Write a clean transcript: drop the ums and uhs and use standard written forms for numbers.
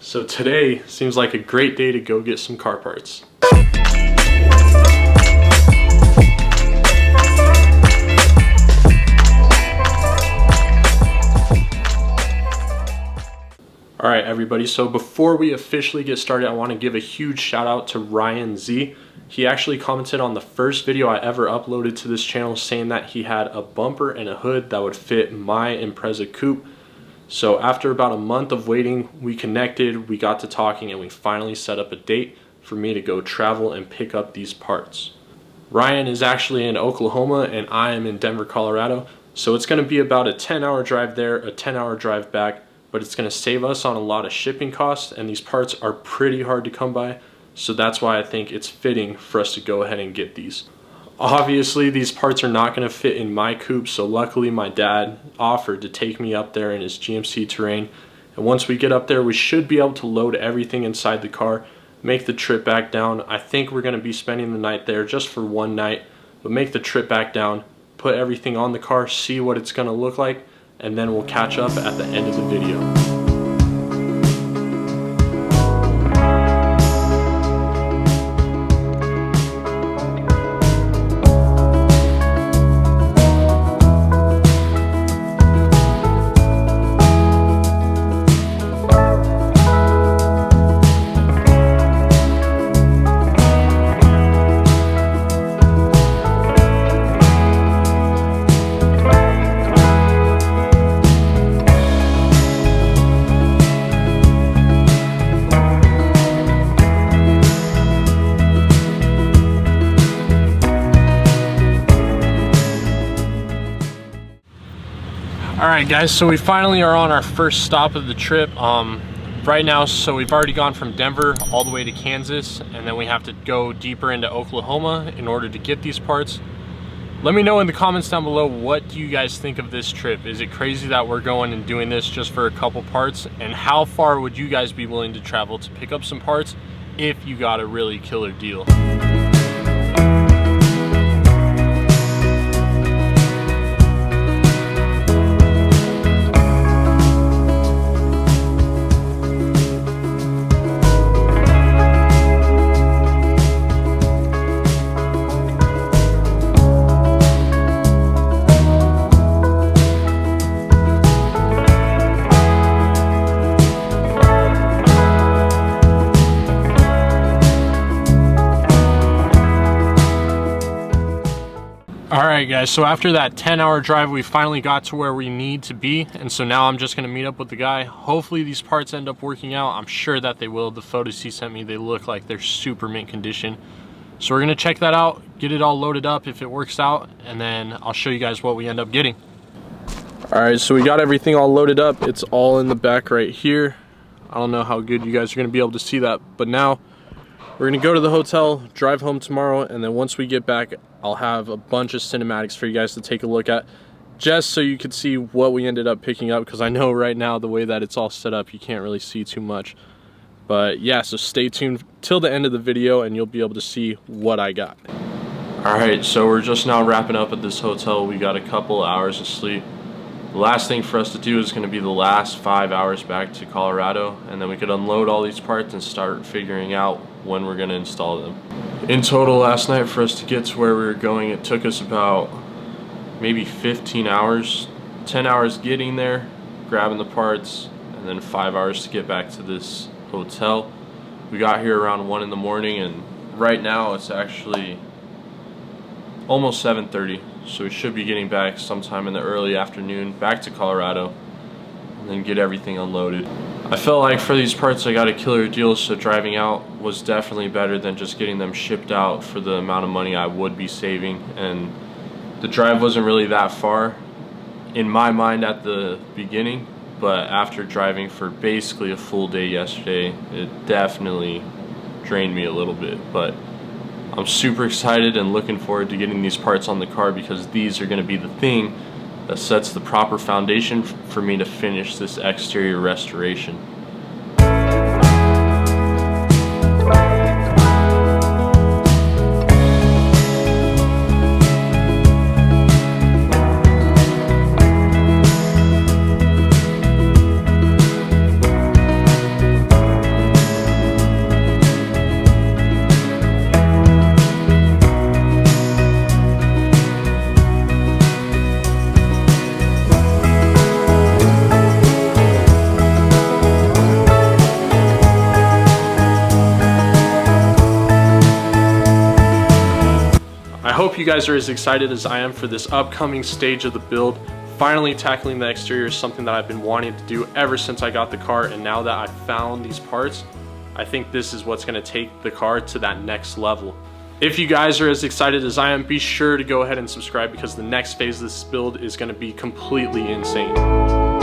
So today seems like a great day to go get some car parts. Alright everybody, so before we officially get started, I want to give a huge shout out to Ryan Z. He actually commented on the first video I ever uploaded to this channel saying that he had a bumper and a hood that would fit my Impreza Coupe. So after about a month of waiting, we connected, we got to talking, and we finally set up a date for me to go travel and pick up these parts. Ryan is actually in Oklahoma and I am in Denver, Colorado. So it's going to be about a 10-hour drive there, a 10-hour drive back, but it's going to save us on a lot of shipping costs, and these parts are pretty hard to come by. So that's why I think it's fitting for us to go ahead and get these. Obviously, these parts are not going to fit in my coupe, so luckily my dad offered to take me up there in his GMC Terrain. And once we get up there, we should be able to load everything inside the car, make the trip back down. I think we're going to be spending the night there just for one night, but make the trip back down, put everything on the car, see what it's going to look like, and then we'll catch up at the end of the video. Alright guys, so we finally are on our first stop of the trip right now. So we've already gone from Denver all the way to Kansas, and then we have to go deeper into Oklahoma in order to get these parts. Let me know in the comments down below, what do you guys think of this trip? Is it crazy that we're going and doing this just for a couple parts? And how far would you guys be willing to travel to pick up some parts if you got a really killer deal? Alright guys, so after that 10-hour drive, we finally got to where we need to be, and so now I'm just going to meet up with the guy. Hopefully these parts end up working out. I'm sure that they will. The photos he sent me, they look like they're super mint condition. So we're going to check that out, get it all loaded up if it works out, and then I'll show you guys what we end up getting. Alright, so we got everything all loaded up. It's all in the back right here. I don't know how good you guys are going to be able to see that, but now we're going to go to the hotel, drive home tomorrow, and then once we get back, I'll have a bunch of cinematics for you guys to take a look at, just so you could see what we ended up picking up, because I know right now the way that it's all set up, you can't really see too much. But yeah, so stay tuned till the end of the video and you'll be able to see what I got. Alright, so we're just now wrapping up at this hotel. We got a couple hours of sleep. The last thing for us to do is going to be the last 5 hours back to Colorado, and then we could unload all these parts and start figuring out when we're going to install them. In total last night, for us to get to where we were going, it took us about maybe 15 hours, 10 hours getting there, grabbing the parts, and then 5 hours to get back to this hotel. We got here around 1 in the morning, and right now it's actually almost 7:30, so we should be getting back sometime in the early afternoon back to Colorado, and then get everything unloaded. I felt like for these parts I got a killer deal, so driving out was definitely better than just getting them shipped out for the amount of money I would be saving. And the drive wasn't really that far in my mind at the beginning, but after driving for basically a full day yesterday, it definitely drained me a little bit. But I'm super excited and looking forward to getting these parts on the car, because these are going to be the thing that sets the proper foundation for me to finish this exterior restoration. hope you guys are as excited as I am for this upcoming stage of the build. Finally tackling the exterior is something that I've been wanting to do ever since I got the car, and now that I found these parts, I think this is what's going to take the car to that next level. If you guys are as excited as I am, be sure to go ahead and subscribe because the next phase of this build is going to be completely insane.